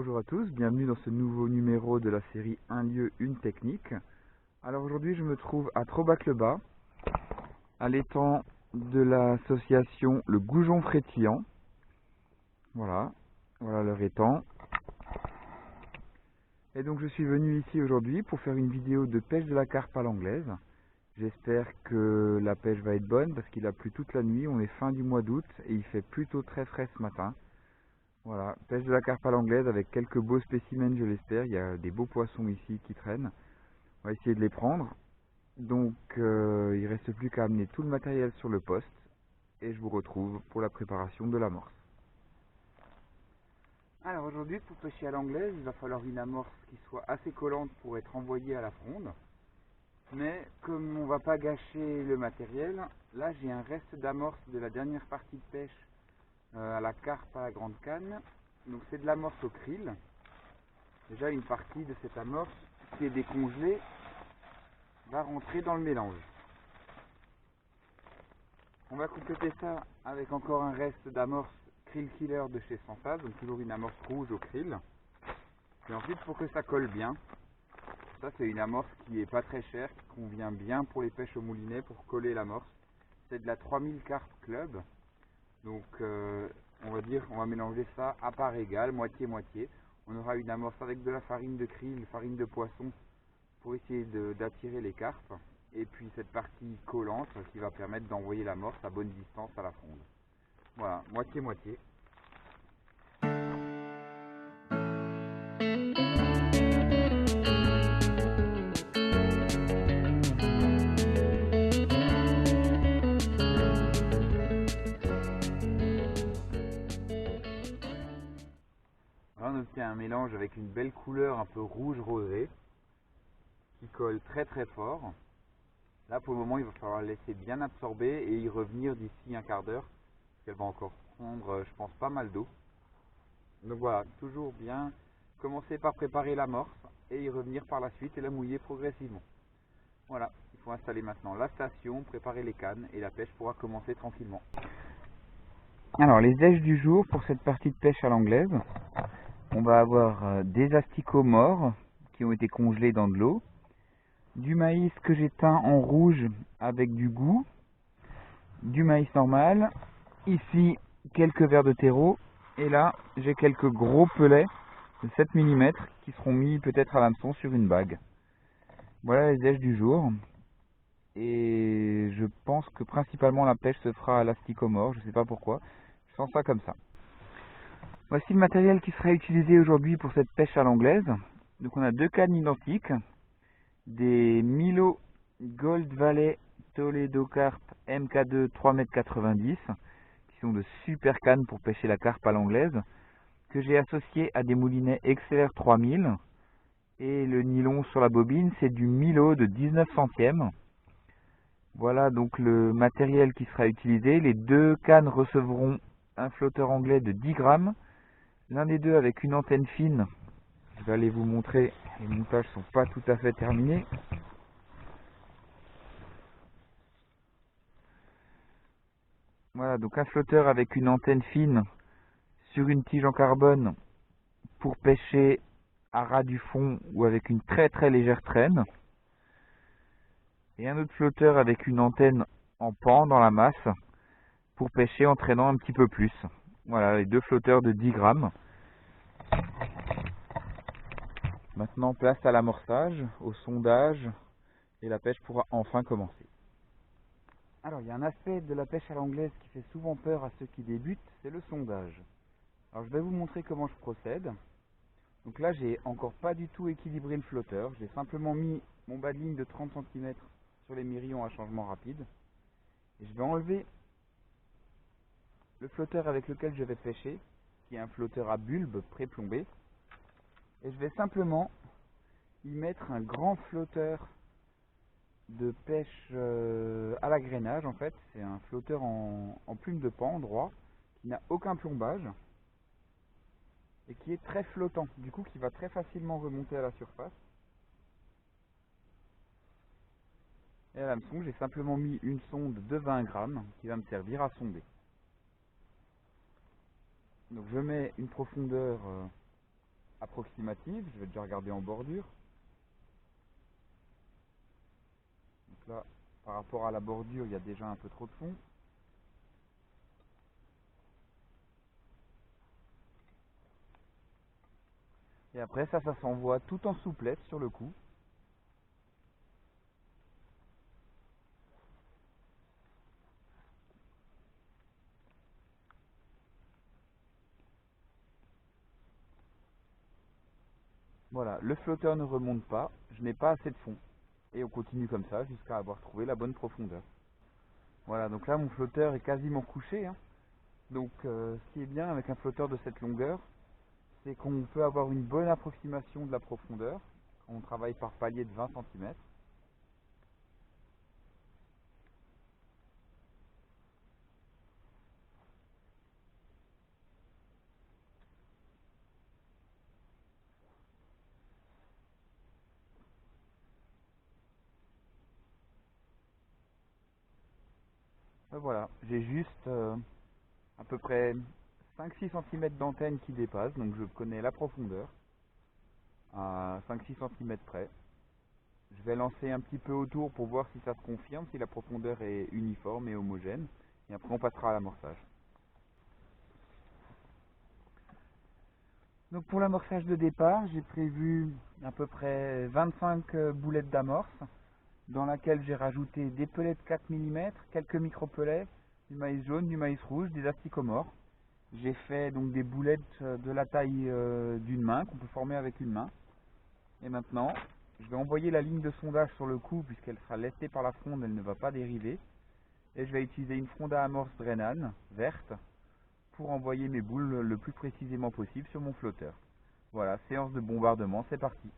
bonjour à tous, bienvenue dans ce nouveau numéro de la série Un lieu, une technique. Alors aujourd'hui je me trouve à Trobac-le-Bas, à l'étang de l'association Le Goujon Frétillant. Voilà leur étang. Et donc je suis venu ici aujourd'hui pour faire une vidéo de pêche de la carpe à l'anglaise. J'espère que la pêche va être bonne parce qu'il a plu toute la nuit, on est fin du mois d'août et il fait plutôt très frais ce matin. Voilà, pêche de la carpe à l'anglaise avec quelques beaux spécimens, je l'espère. Il y a des beaux poissons ici qui traînent. On va essayer de les prendre. Donc, il reste plus qu'à amener tout le matériel sur le poste. Et je vous retrouve pour la préparation de l'amorce. Alors aujourd'hui, pour pêcher à l'anglaise, il va falloir une amorce qui soit assez collante pour être envoyée à la fronde. Mais comme on ne va pas gâcher le matériel, là j'ai un reste d'amorce de la dernière partie de pêche à la carpe à la grande canne. Donc c'est de l'amorce au krill. Déjà une partie de cette amorce qui est décongelée va rentrer dans le mélange. On va compléter ça avec encore un reste d'amorce krill killer de chez Sansa, donc toujours une amorce rouge au krill. Et ensuite pour que ça colle bien, ça c'est une amorce qui est pas très chère, qui convient bien pour les pêches au moulinet pour coller l'amorce. C'est de la 3000 Carp Club. Donc on va mélanger ça à part égale, moitié-moitié. On aura une amorce avec de la farine de krill, farine de poisson pour essayer d'attirer les carpes. Et puis cette partie collante qui va permettre d'envoyer l'amorce à bonne distance à la fronde. Voilà, moitié-moitié. On obtient un mélange avec une belle couleur un peu rouge rosé qui colle très très fort. Là pour le moment il va falloir laisser bien absorber et y revenir d'ici un quart d'heure parce qu'elle va encore prendre je pense pas mal d'eau. Donc voilà, toujours bien commencer par préparer l'amorce et y revenir par la suite et la mouiller progressivement. Voilà, il faut installer maintenant la station, préparer les cannes et la pêche pourra commencer tranquillement. Alors les aiges du jour pour cette partie de pêche à l'anglaise. On va avoir des asticots morts qui ont été congelés dans de l'eau, du maïs que j'ai teint en rouge avec du goût, du maïs normal, ici quelques vers de terreau, et là j'ai quelques gros pelets de 7 mm qui seront mis peut-être à l'hameçon sur une bague. Voilà les aiges du jour, et je pense que principalement la pêche se fera à l'asticot mort, je ne sais pas pourquoi, je sens ça comme ça. Voici le matériel qui sera utilisé aujourd'hui pour cette pêche à l'anglaise. Donc on a deux cannes identiques, des Milo Gold Valley Toledo Carp MK2 3,90 m, qui sont de super cannes pour pêcher la carpe à l'anglaise, que j'ai associé à des moulinets XLR 3000. Et le nylon sur la bobine, c'est du Milo de 19 centièmes. Voilà donc le matériel qui sera utilisé. Les deux cannes recevront un flotteur anglais de 10 grammes. L'un des deux avec une antenne fine, je vais aller vous montrer, les montages sont pas tout à fait terminés. Voilà, donc un flotteur avec une antenne fine sur une tige en carbone pour pêcher à ras du fond ou avec une très très légère traîne. Et un autre flotteur avec une antenne en pan dans la masse pour pêcher en traînant un petit peu plus. Voilà, les deux flotteurs de 10 grammes. Maintenant, place à l'amorçage, au sondage, et la pêche pourra enfin commencer. Alors, il y a un aspect de la pêche à l'anglaise qui fait souvent peur à ceux qui débutent, c'est le sondage. Alors, je vais vous montrer comment je procède. Donc là, j'ai encore pas du tout équilibré le flotteur. J'ai simplement mis mon bas de ligne de 30 cm sur les mirillons à changement rapide. Et je vais enlever le flotteur avec lequel je vais pêcher, qui est un flotteur à bulbe pré-plombé. Et je vais simplement y mettre un grand flotteur de pêche à l'agrainage. En fait, c'est un flotteur en plume de pan droit qui n'a aucun plombage et qui est très flottant, du coup qui va très facilement remonter à la surface. Et à l'hameçon, j'ai simplement mis une sonde de 20 grammes qui va me servir à sonder. Donc je mets une profondeur approximative. Je vais déjà regarder en bordure. Donc là, par rapport à la bordure, il y a déjà un peu trop de fond. Et après ça s'envoie tout en souplesse sur le coup. Voilà, le flotteur ne remonte pas, je n'ai pas assez de fond. Et on continue comme ça jusqu'à avoir trouvé la bonne profondeur. Voilà, donc là mon flotteur est quasiment couché, hein. Donc ce qui est bien avec un flotteur de cette longueur, c'est qu'on peut avoir une bonne approximation de la profondeur. On travaille par palier de 20 cm. Voilà, j'ai juste à peu près 5-6 cm d'antenne qui dépasse, donc je connais la profondeur à 5-6 cm près. Je vais lancer un petit peu autour pour voir si ça se confirme, si la profondeur est uniforme et homogène, et après on passera à l'amorçage. Donc pour l'amorçage de départ, j'ai prévu à peu près 25 boulettes d'amorce, dans laquelle j'ai rajouté des pellets de 4 mm, quelques micro-pellets, du maïs jaune, du maïs rouge, des asticomores. J'ai fait donc des boulettes de la taille d'une main, qu'on peut former avec une main. Et maintenant, je vais envoyer la ligne de sondage sur le coup, puisqu'elle sera lestée par la fronde, elle ne va pas dériver. Et je vais utiliser une fronde à amorce Drennan, verte, pour envoyer mes boules le plus précisément possible sur mon flotteur. Voilà, séance de bombardement, c'est parti.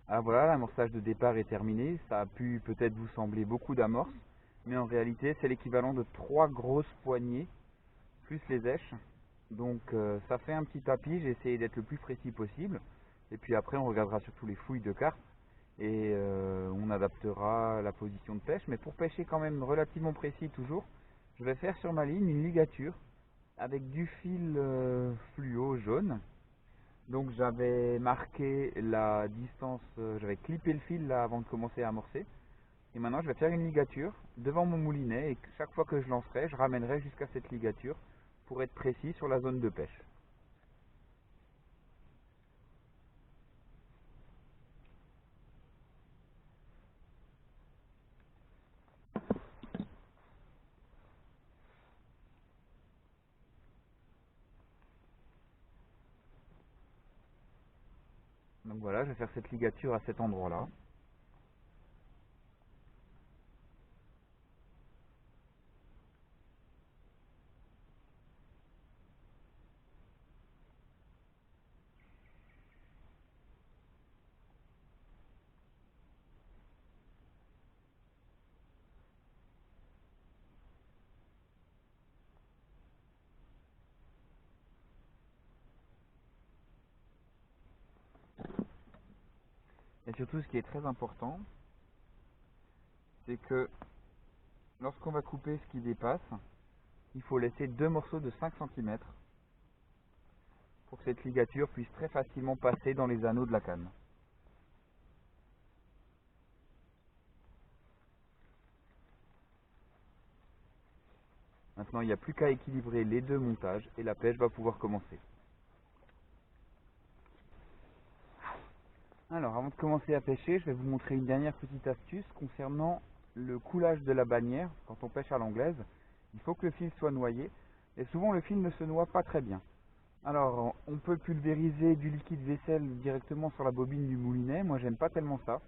Ah voilà, l'amorçage de départ est terminé. Ça a pu peut-être vous sembler beaucoup d'amorces, mais en réalité c'est l'équivalent de 3 grosses poignées, plus les èches. Donc ça fait un petit tapis, j'ai essayé d'être le plus précis possible. Et puis après on regardera surtout les fouilles de carpe et on adaptera la position de pêche. Mais pour pêcher quand même relativement précis toujours, je vais faire sur ma ligne une ligature avec du fil fluo jaune. Donc j'avais marqué la distance, j'avais clippé le fil là avant de commencer à amorcer. Et maintenant je vais faire une ligature devant mon moulinet et chaque fois que je lancerai, je ramènerai jusqu'à cette ligature pour être précis sur la zone de pêche. Donc voilà, je vais faire cette ligature à cet endroit-là. Et surtout ce qui est très important, c'est que lorsqu'on va couper ce qui dépasse, il faut laisser 2 morceaux de 5 cm pour que cette ligature puisse très facilement passer dans les anneaux de la canne. Maintenant, il n'y a plus qu'à équilibrer les deux montages et la pêche va pouvoir commencer. Alors, avant de commencer à pêcher, je vais vous montrer une dernière petite astuce concernant le coulage de la bannière. Quand on pêche à l'anglaise, il faut que le fil soit noyé et souvent le fil ne se noie pas très bien. Alors, on peut pulvériser du liquide vaisselle directement sur la bobine du moulinet. Moi, j'aime pas tellement ça.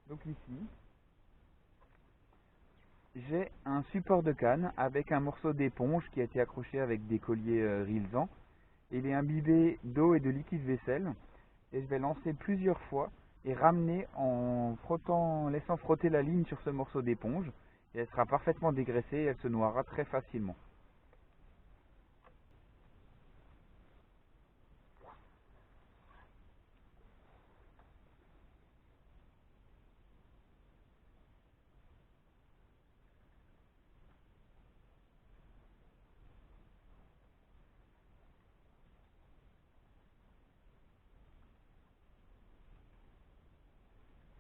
Donc ici, j'ai un support de canne avec un morceau d'éponge qui a été accroché avec des colliers Rilsan. Il est imbibé d'eau et de liquide vaisselle et je vais lancer plusieurs fois et ramener en frottant, laissant frotter la ligne sur ce morceau d'éponge et elle sera parfaitement dégraissée et elle se noiera très facilement.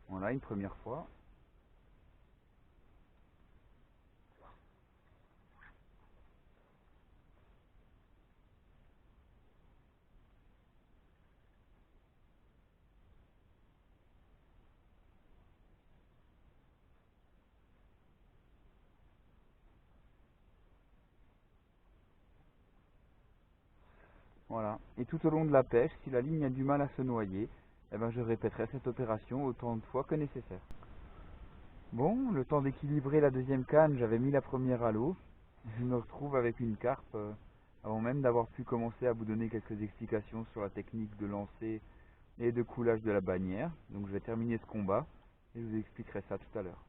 Voilà, une première fois. Voilà. Et tout au long de la pêche, si la ligne a du mal à se noyer, eh ben je répéterai cette opération autant de fois que nécessaire. Bon, le temps d'équilibrer la deuxième canne, j'avais mis la première à l'eau. Je me retrouve avec une carpe avant même d'avoir pu commencer à vous donner quelques explications sur la technique de lancer et de coulage de la bannière. Donc je vais terminer ce combat et je vous expliquerai ça tout à l'heure.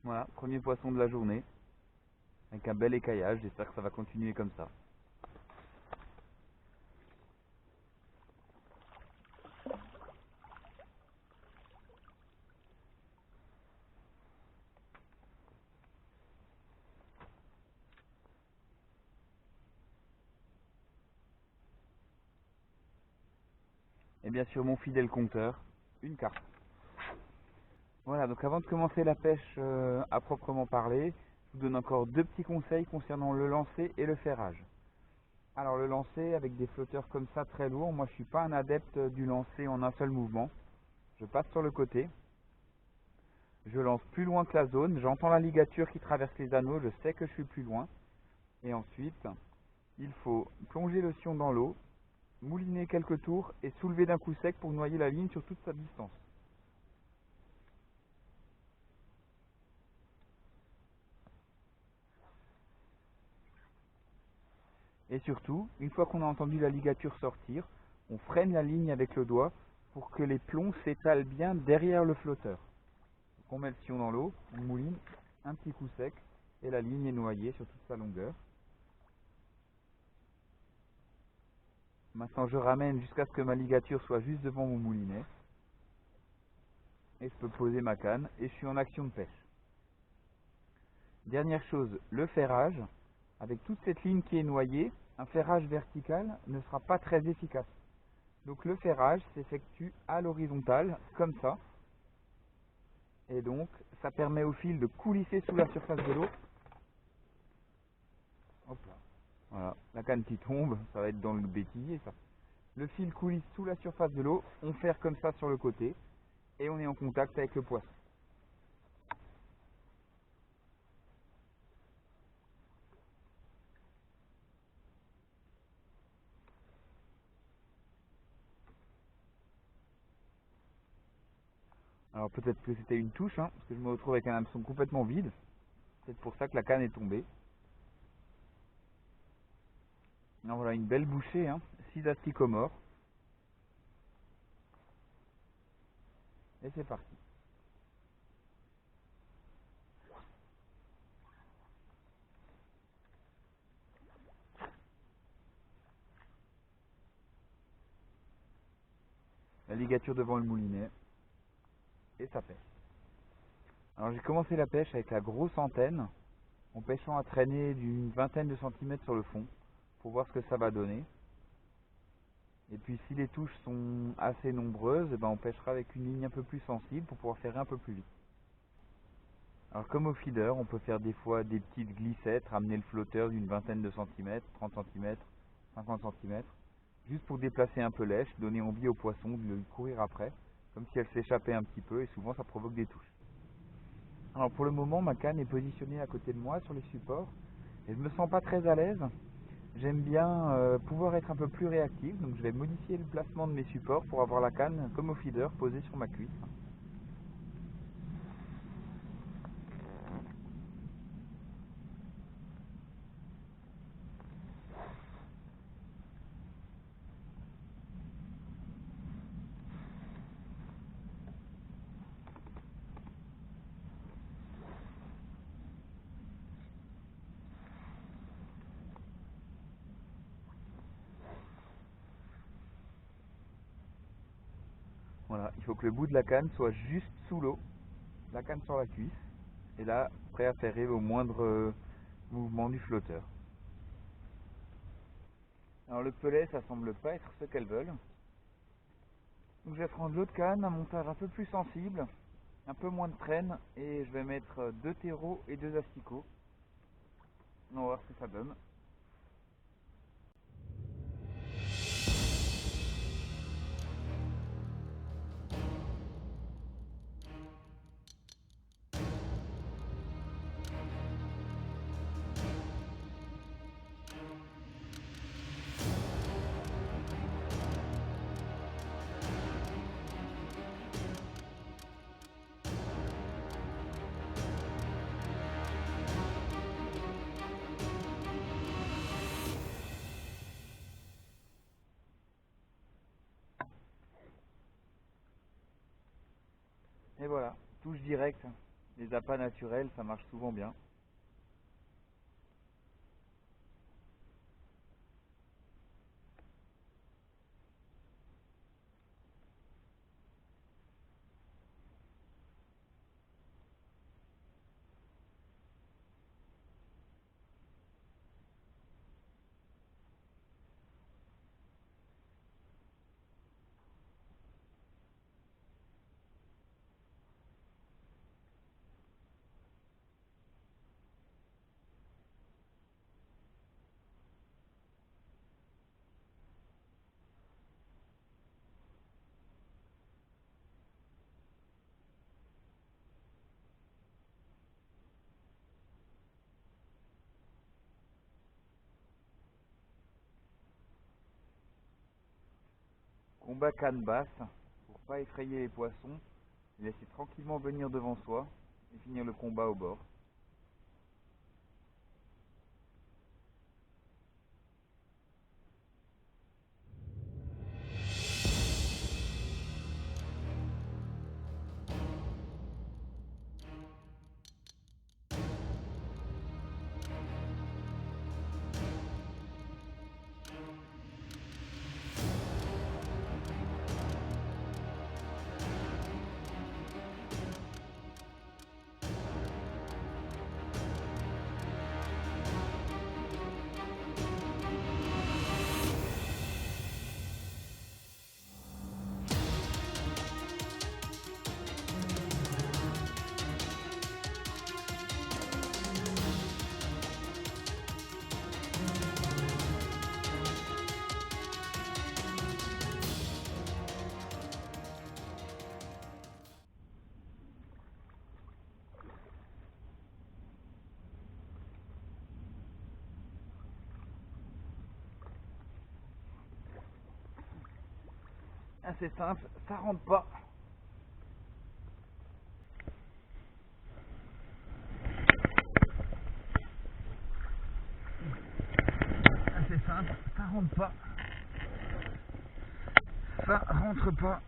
Voilà, premier poisson de la journée, avec un bel écaillage, j'espère que ça va continuer comme ça. Et bien sûr mon fidèle compteur, une carpe. Voilà, donc avant de commencer la pêche à proprement parler, je vous donne encore deux petits conseils concernant le lancer et le ferrage. Alors le lancer avec des flotteurs comme ça très lourds, moi je suis pas un adepte du lancer en un seul mouvement. Je passe sur le côté, je lance plus loin que la zone, j'entends la ligature qui traverse les anneaux, je sais que je suis plus loin. Et ensuite, il faut plonger le sion dans l'eau, mouliner quelques tours et soulever d'un coup sec pour noyer la ligne sur toute sa distance. Et surtout, une fois qu'on a entendu la ligature sortir, on freine la ligne avec le doigt pour que les plombs s'étalent bien derrière le flotteur. Donc on met le sion dans l'eau, on mouline, un petit coup sec et la ligne est noyée sur toute sa longueur. Maintenant je ramène jusqu'à ce que ma ligature soit juste devant mon moulinet. Et je peux poser ma canne et je suis en action de pêche. Dernière chose, le ferrage. Avec toute cette ligne qui est noyée, un ferrage vertical ne sera pas très efficace. Donc le ferrage s'effectue à l'horizontale, comme ça. Et donc ça permet au fil de coulisser sous la surface de l'eau. Hop là. Voilà, la canne qui tombe, ça va être dans le béquille ça. Le fil coulisse sous la surface de l'eau, on ferre comme ça sur le côté et on est en contact avec le poisson. Alors peut-être que c'était une touche, hein, parce que je me retrouve avec un hameçon complètement vide. C'est pour ça que la canne est tombée. Alors voilà, une belle bouchée, hein, 6 asticots morts. Et c'est parti. La ligature devant le moulinet. Et ça pêche. Alors j'ai commencé la pêche avec la grosse antenne, en pêchant à traîner d'une vingtaine de centimètres sur le fond, pour voir ce que ça va donner. Et puis si les touches sont assez nombreuses, eh ben, on pêchera avec une ligne un peu plus sensible pour pouvoir faire un peu plus vite. Alors comme au feeder, on peut faire des fois des petites glissettes, ramener le flotteur d'une vingtaine de centimètres, 30 centimètres, 50 centimètres, juste pour déplacer un peu l'èche, donner envie au poisson de lui courir après, comme si elle s'échappait un petit peu, et souvent ça provoque des touches. Alors pour le moment, ma canne est positionnée à côté de moi sur les supports, et je me sens pas très à l'aise. J'aime bien pouvoir être un peu plus réactif, donc je vais modifier le placement de mes supports pour avoir la canne, comme au feeder, posée sur ma cuisse. Voilà, il faut que le bout de la canne soit juste sous l'eau, la canne sur la cuisse, et là, prêt à faire rire au moindre mouvement du flotteur. Alors le pelet, ça semble pas être ce qu'elles veulent. Donc je vais prendre l'autre canne, un montage un peu plus sensible, un peu moins de traîne, et je vais mettre 2 terreaux et 2 asticots. On va voir ce que ça donne. Et voilà, touche directe. Les appâts naturels, ça marche souvent bien. Combat canne basse, pour pas effrayer les poissons, les laisser tranquillement venir devant soi et finir le combat au bord. Assez simple, ça rentre pas. rentre pas. Ça rentre pas.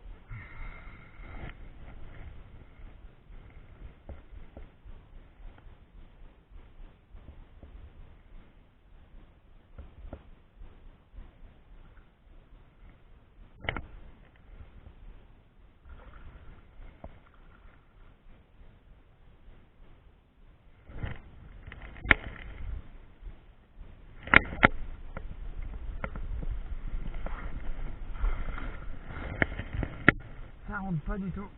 Ça rentre pas du tout.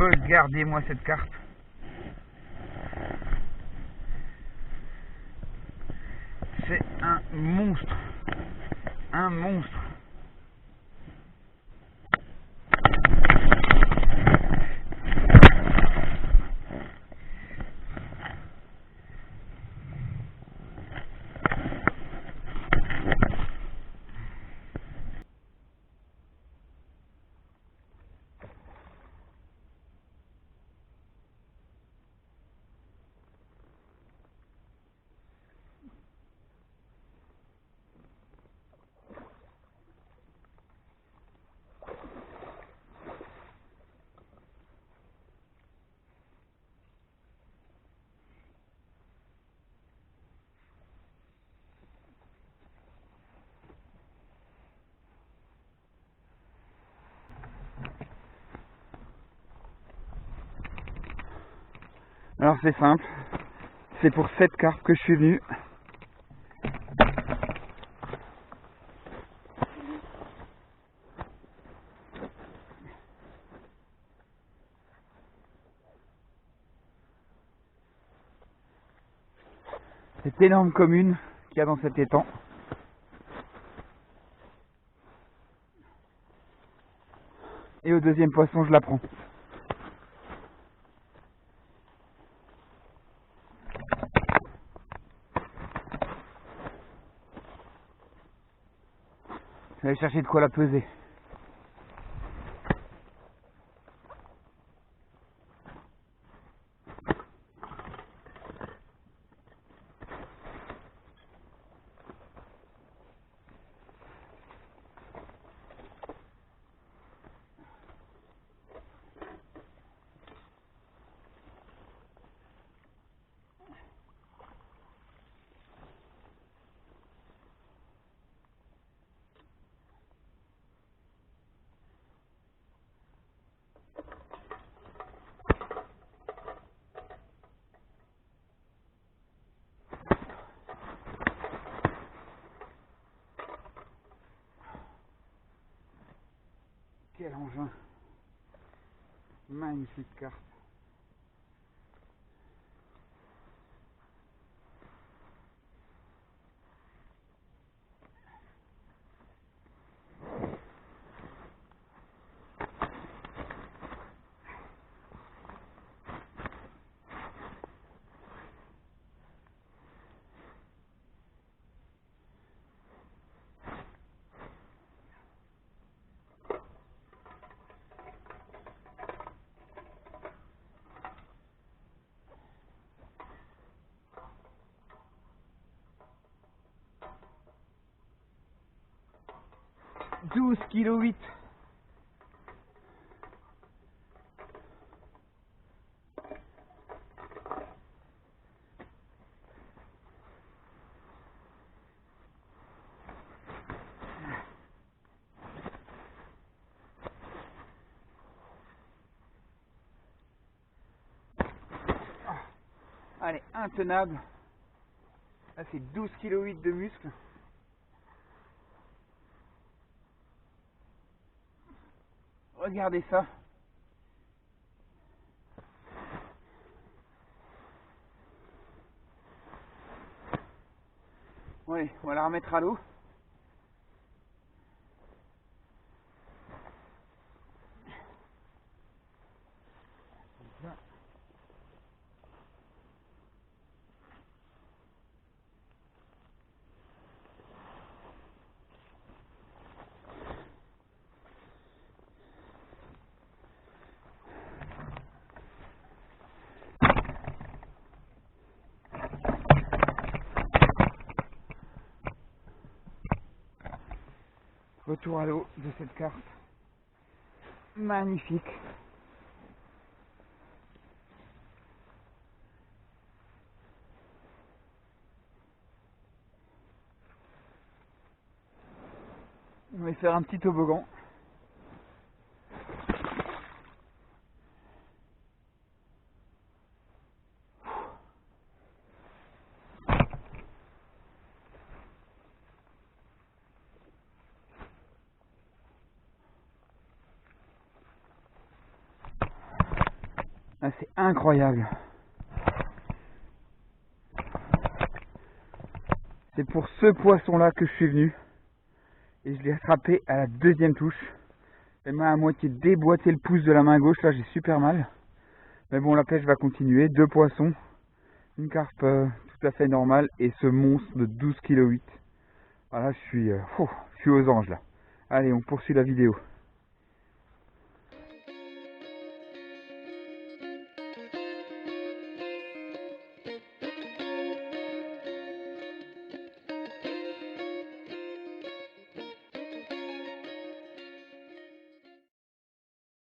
Regardez-moi cette carte. C'est un monstre. Un monstre. Alors c'est simple, c'est pour cette carte que je suis venu. Cette énorme commune qu'il y a dans cet étang. Et au deuxième poisson, je la prends. Je vais aller chercher de quoi la peser. Quel engin! Magnifique carte! 12,8 kg. Allez, intenable. Là c'est 12,8 kg de muscles. Regardez ça. Ouais, on va la remettre à l'eau. Retour à l'eau de cette carte. Magnifique. On va faire un petit toboggan. Ah, c'est incroyable. C'est pour ce poisson-là que je suis venu. Et je l'ai attrapé à la deuxième touche. Elle m'a à moitié déboîté le pouce de la main gauche. Là, j'ai super mal. Mais bon, la pêche va continuer. 2 poissons. Une carpe tout à fait normale. Et ce monstre de 12,8 kg. Voilà, je suis aux anges là. Allez, on poursuit la vidéo.